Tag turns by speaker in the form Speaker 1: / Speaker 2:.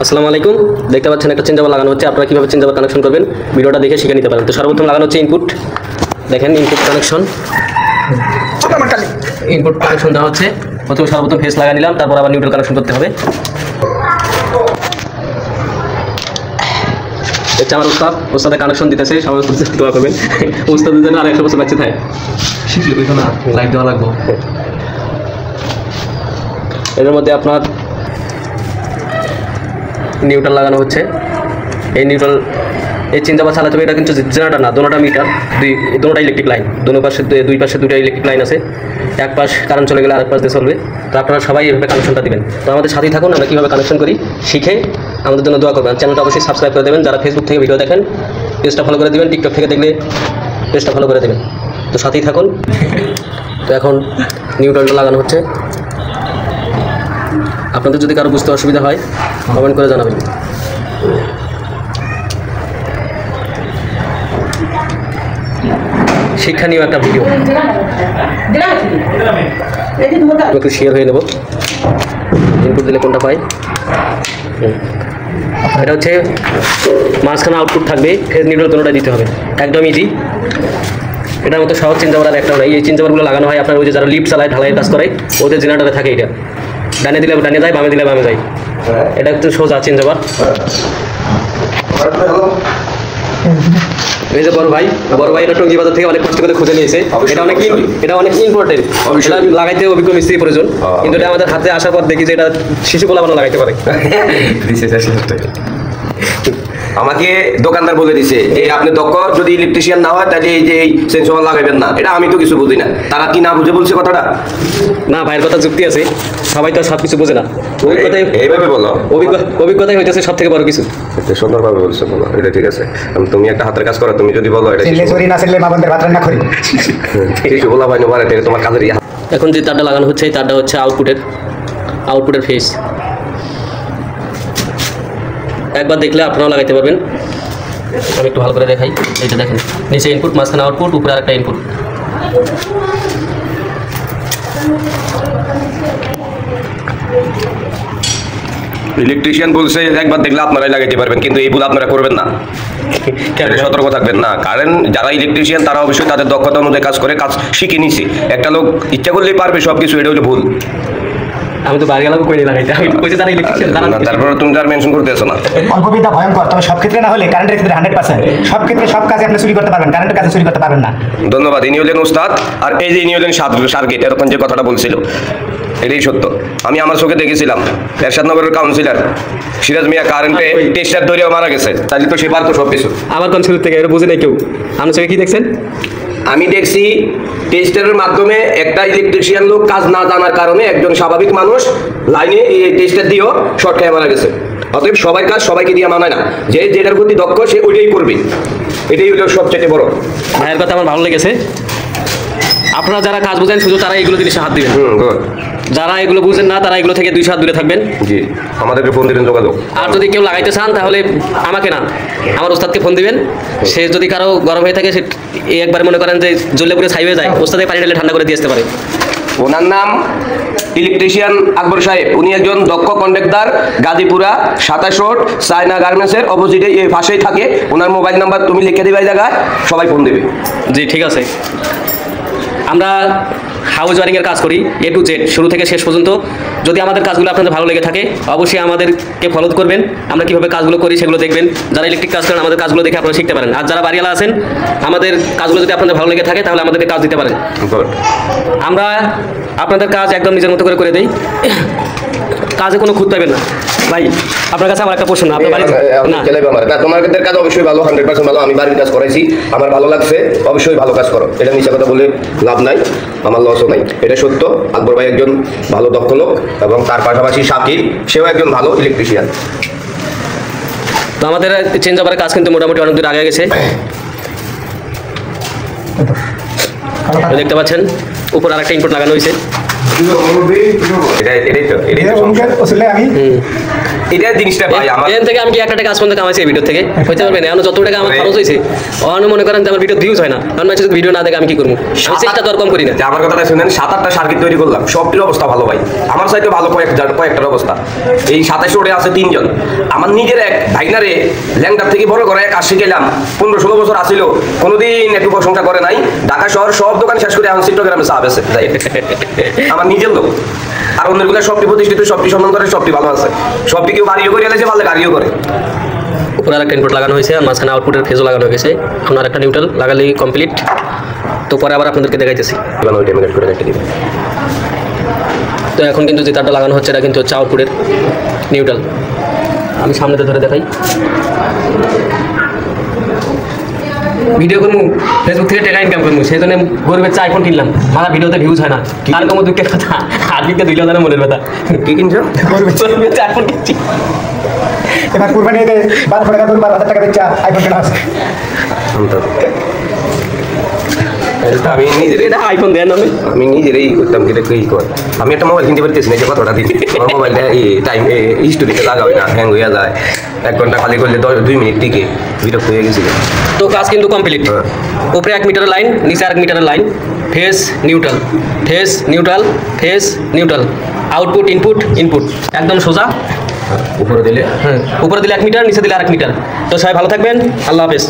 Speaker 1: আসসালামু আলাইকুম। দেখতে পাচ্ছেন একটা চেঞ্জ ওভার লাগানো হচ্ছে। আপনারা কীভাবে চেঞ্জ ওভার কানেকশন করবেন ভিডিওটা দেখে শিখে নিতে পারেন। তো সর্বপ্রথম লাগানো হচ্ছে ইনপুট। দেখেন ইনপুট কানেকশন, ইনপুট কানেকশন দেওয়া হচ্ছে। প্রথমে সর্বপ্রথম ফেস লাগা নিলাম, তারপর আবার নিউট্রাল কানেকশন করতে হবে। হচ্ছে আমার ওস্তাদের কানেকশন দিতেছে, সবাই দোয়া করবেন। ওস্তাদের জন্য আর 100 বছর বাঁচতে থাকে, শিখলে ওই না লাইট দেওয়া লাগবে। এর মধ্যে আপনার নিউট্রাল লাগানো হচ্ছে। এই নিউট্রাল এই চেঞ্জ ওভার চালাতে হবে। এটা কিন্তু জেনারেটর না, দোনোটা মিটার, দোনোটা ইলেকট্রিক লাইন। দুই পাশে দুইটা ইলেকট্রিক লাইন আছে। এক পাশ কারেন্ট চলে গেলে আরেক পাশ দিয়ে চলবে। তো আপনারা সবাই এভাবে কানেকশনটা দিবেন। তো আমাদের সাথেই থাকুন, আমরা কীভাবে কানেকশন করি শিখে আমাদের জন্য দোয়া করবেন। চ্যানেলটা অবশ্যই সাবস্ক্রাইব করে দেবেন। যারা ফেসবুক থেকে ভিডিও দেখেন পেজটা ফলো করে দেবেন, টিকটক থেকে দেখলে পেজটা ফলো করে দেবেন। তো সাথেই থাকুন। তো এখন নিউট্রালটা লাগানো হচ্ছে। আপনাদের যদি কারো বুঝতে অসুবিধা হয় কমেন্ট করে জানাবেন। শিক্ষণীয় একটা ভিডিও, একটু শেয়ার হয়ে নেব। ইনপুট দিলে কোনটা পাই, এটা হচ্ছে মাঝখানে আউটপুট থাকবে। ফেজ নিউট্রাল কোনোটা দিতে হবে, একদম ইজি। এটার মতো সহজ চিন্তা করার একটাও নাই। এই চিন্তা ওভারগুলো লাগানো হয় আপনার ওই যে যারা লিফট চালায়, ঢালাইয়ের কাজ করে, ওদের জেনারেটারে থাকে। এটা ডানে দিলে ডানে যায়, বামে দিলে বামে যায়। এটা একটু সোজা চেঞ্জ ওভার। এই যে বড় ভাই এটা টঙ্গী বাজার থেকে অনেক কষ্ট করে খুঁজে নিয়েছে। এটা অনেক ইম্পর্টেন্ট। এটা লাগাইতে অভিজ্ঞ মিস্ত্রি প্রয়োজন, কিন্তু এটা আমাদের হাতে আসার পর দেখি যে এটা শিশু পোলাপানা লাগাইতে পারে।
Speaker 2: আমাকে দোকানদার বলে দিছে যে আপনি দক্ষ যদি ইলেকট্রিশিয়ান না হয় তাহলে এই যে এই চেঞ্জ ওভার লাগাবেন না। এটা আমি তো কিছু বুঝি না, তারা কি না বুঝে বলছে কথাটা?
Speaker 1: না, ভাইয়ের কথা যুক্তি আছে, সবাই তো সব কিছু বোঝে না। অভিজ্ঞতাই
Speaker 2: এইভাবে বলো,
Speaker 1: অভিজ্ঞতাই হইতেছে সব থেকে বড় কিছু।
Speaker 2: সুন্দরভাবে বলছো, বলো এটা ঠিক আছে। তুমি একটা হাতের কাজ করো, তুমি যদি বলো এটা তোমার কাজের।
Speaker 1: এখন যে তারটা লাগানো হচ্ছে এই তারটা হচ্ছে আউটপুটের ফেস। একবার দেখলে আপনারাও লাগাইতে পারবেন। আমি একটু ভালো করে দেখাই। এইটা দেখেন, নিচে ইনপুট, মাঝখানে আউটপুট, উপরে আরেকটা ইনপুট।
Speaker 2: ইলেকট্রিশিয়ান বলছে একবার দেখলে আপনারাই লাগাইতে পারবেন, কিন্তু এই ভুল আপনারা করবেন না। সতর্ক থাকবেন না, কারণ যারা ইলেকট্রিশিয়ান তারা অবশ্যই তাদের দক্ষতা অনুযায়ী কাজ করে, কাজ শিখে নিছে। একটা লোক ইচ্ছা করলেই পারবে সবকিছু, এটা হলো ভুল।
Speaker 1: আমি তো বাইরে গেলাম কই লাগাইতে, আমি কইতে জানি ইলেকট্রিশিয়ান জানা না।
Speaker 2: তারপর তুমি আর মেনশন করতেছ না।
Speaker 3: অল্পবিদ্যা ভয়ঙ্কর, তবে সব ক্ষেত্রে না হলে কারেন্টের ক্ষেত্রে 100%। সব ক্ষেত্রে সব কাজে আপনি চুরি করতে পারবেন, কারেন্টের কাজে চুরি করতে পারবেন না।
Speaker 2: ধন্যবাদ। ইনি হলেন উস্তাদ, আর এই যে ইনি হলেন সার্কিট। এরকম যে কথাটা বলছিল এটাই সত্য। আমি আমার চোখে দেখেছিলাম এরশাদনগরের কাউন্সিলর সিরাজ মিয়া কারেন্টে টেস্টার ধরেও মারা গেছে। তাহলে তো সে পারতো সব কিছু।
Speaker 1: আমার কোন শুরু থেকে এটা বুঝে নাই কেউ। আপনি চোখে কি দেখছেন?
Speaker 2: আমি দেখছি টেস্টারের মাধ্যমে একটা ইলেকট্রিশিয়ান লোক কাজ না জানার কারণে একজন স্বাভাবিক মানুষ লাইনে টেস্টার দিয়েও শর্ট খেয়ে মারা গেছে। অতএব সবাই কাজ সবাইকে দিয়ে মানায় না, যে যেটার প্রতি দক্ষ সে ওইটাই করবে। এটাই হলো সবচেয়ে বড়।
Speaker 1: ভাইয়ের কথা আমার ভালো লেগেছে। আপনারা যারা কাজ বোঝেন শুধু তারা এগুলো জিনিসে হাত দিবেন, যারা এগুলো বুঝেন না তারা এগুলো থেকে 2 হাত দূরে থাকবেন।
Speaker 2: জি, আমাদেরকে ফোন দিবেন, যোগাযোগ।
Speaker 1: আর যদি কেউ লাগাইতে চান তাহলে আমাকে না, আমার ওস্তাদকে ফোন দিবেন। সে যদি কারো গরম হয়ে থাকে, সে একবার মনে করেন যে জ্বলে পুরে ছাই হয়ে যায়, ওস্তাদে পানি ঢেলে ঠান্ডা করে দিয়ে আসতে পারে।
Speaker 2: ওনার নাম ইলেকট্রিশিয়ান আকবর সাহেব। উনি একজন দক্ষ কন্ট্রাক্টর, গাজীপুরা 27 রোড চায়না গার্মেন্টসের অপোজিটে এই পাশেই থাকে। ওনার মোবাইল নাম্বার তুমি লিখে দিবে, এই জায়গায় সবাই ফোন দেবে।
Speaker 1: জি ঠিক আছে। আমরা হাউস ওয়ারিংয়ের কাজ করি A to Z, শুরু থেকে শেষ পর্যন্ত। যদি আমাদের কাজগুলো আপনাদের ভালো লেগে থাকে অবশ্যই আমাদেরকে ফলো করবেন। আমরা কীভাবে কাজগুলো করি সেগুলো দেখবেন। যারা ইলেকট্রিক কাজ করেন আমাদের কাজগুলো দেখে আপনারা শিখতে পারেন। আর যারা বাড়িওয়ালা আছেন আমাদের কাজগুলো যদি আপনাদের ভালো লেগে থাকে তাহলে আমাদেরকে কাজ দিতে পারেন। আমরা আপনাদের কাজ একদম নিজের মতো করে দেই, কাজে কোনো খুঁত পাবেন না। ভাই আপনার কাছে আমার একটা প্রশ্ন, আপনার বাড়ি
Speaker 2: না তোমাদের কাজ অবশ্যই ভালো, 100% ভালো। আমি বাড়ির কাজ করাইছি, আমার ভালো লাগছে। অবশ্যই ভালো কাজ করো, এটা মিথ্যা কথা বলে লাভ নাই, আমার লসও নাই, এটা সত্য। আকবর ভাই একজন ভালো দক্ষ লোক, এবং তার পাশাপাশি শাকিল সেও একজন ভালো ইলেকট্রিশিয়ান।
Speaker 1: তো আমাদের চেঞ্জ ওভারের কাজ কিন্তু মোটামুটি অনেক দূর আগে গেছে। দেখতে পাচ্ছেন উপর আরেকটা ইনপুট লাগানো হয়েছে।
Speaker 2: এটাই তো
Speaker 3: অঙ্কের আসলে আমি
Speaker 2: এটা জিনিসটা ভাই আমার
Speaker 1: এখান থেকে আমি কি একটা টাকা আসপন্দ কামাইছি এই ভিডিও থেকে হইতে পারবে না এখন যত টাকা আমার খরচ হয়েছে অন্য মনে করেন যে আমার ভিডিও ভিউজ হয় না কারণ মানুষ যদি ভিডিও না দেখে আমি কি করবো আমি চেষ্টা তো আর কম করি না
Speaker 2: যে আমার কথাটা শুনেন 7-8টা সার্কিট তৈরি করলাম সবটির অবস্থা ভালো ভাই আমার সাইডে ভালো কয়েকটার অবস্থা এই 27 রোডে আছে 3 জন আমার নিজের এক ভাইনারে ল্যাংটার থেকে বড় করে এক আসি গেলাম 15-16 বছর আসিল কোনোদিন একটু প্রশংসা করে নাই ঢাকা শহর সব দোকান শেষ করে এখন চিত্রগ্রামে চা বেছে যাই আমার নিজের লোক আর অন্যগুলো সবটি প্রতিষ্ঠিত সবটি সম্মান করে সবটি ভালো আছে সবটি কেউ বাড়িও করে এলেছে ভালো গাড়িও করে
Speaker 1: উপরে আরেকটা ইনপুট লাগানো হয়েছে আর মাঝখানে আউটপুটের ফেজও লাগানো হয়ে গেছে এখন আরেকটা নিউট্রাল লাগালেই কমপ্লিট তো পরে আবার আপনাদেরকে দেখাইতেছি
Speaker 2: এবার ওই টাইমে করে রেখে দিবেন
Speaker 1: তো এখন কিন্তু যে তারটা লাগানো হচ্ছে এটা কিন্তু হচ্ছে আউটপুটের নিউট্রাল আমি সামনেতে ধরে দেখাই ভিডিও করবো ফেসবুক থেকে টাকা ইনকাম করবো সেই জন্য গরিবের চা আইফোন কিনলাম মারা ভিডিওতে ভিউজ হয় না তার কম দুঃখের কথা আজকে 2,000 মনের কথা
Speaker 2: কি কিনছো
Speaker 1: গরিবের আইফোন কিনছি
Speaker 3: এবার কুরবানি ঈদে 12 টাকা করে 12,000 টাকা বেচা আইফোন কেনা আছে
Speaker 2: আমি নিজের
Speaker 1: এটা আইফোন দেন
Speaker 2: আমি নিজেরই করতাম যেটা কি কর আমি একটা মোবাইল কিনতে পারতেছি না যে কতটা দিচ্ছি আমার মোবাইলটা টাইম স্টোরিতে লাগাবে না হ্যাং হয়ে যায় 1 ঘন্টা খালি করলে 2 মিনিট টিকে বিরক্ত হয়ে গেছিল
Speaker 1: তো কাজ কিন্তু কমপ্লিট উপরে 1 মিটারের লাইন নিচে 1 মিটারের line phase neutral phase neutral phase neutral output input input একদম সোজা
Speaker 2: উপরে দিলে
Speaker 1: উপরে দিলে 1 মিটার নিচে দিলে 1 মিটার তো সবাই ভালো থাকবেন আল্লাহ হাফেজ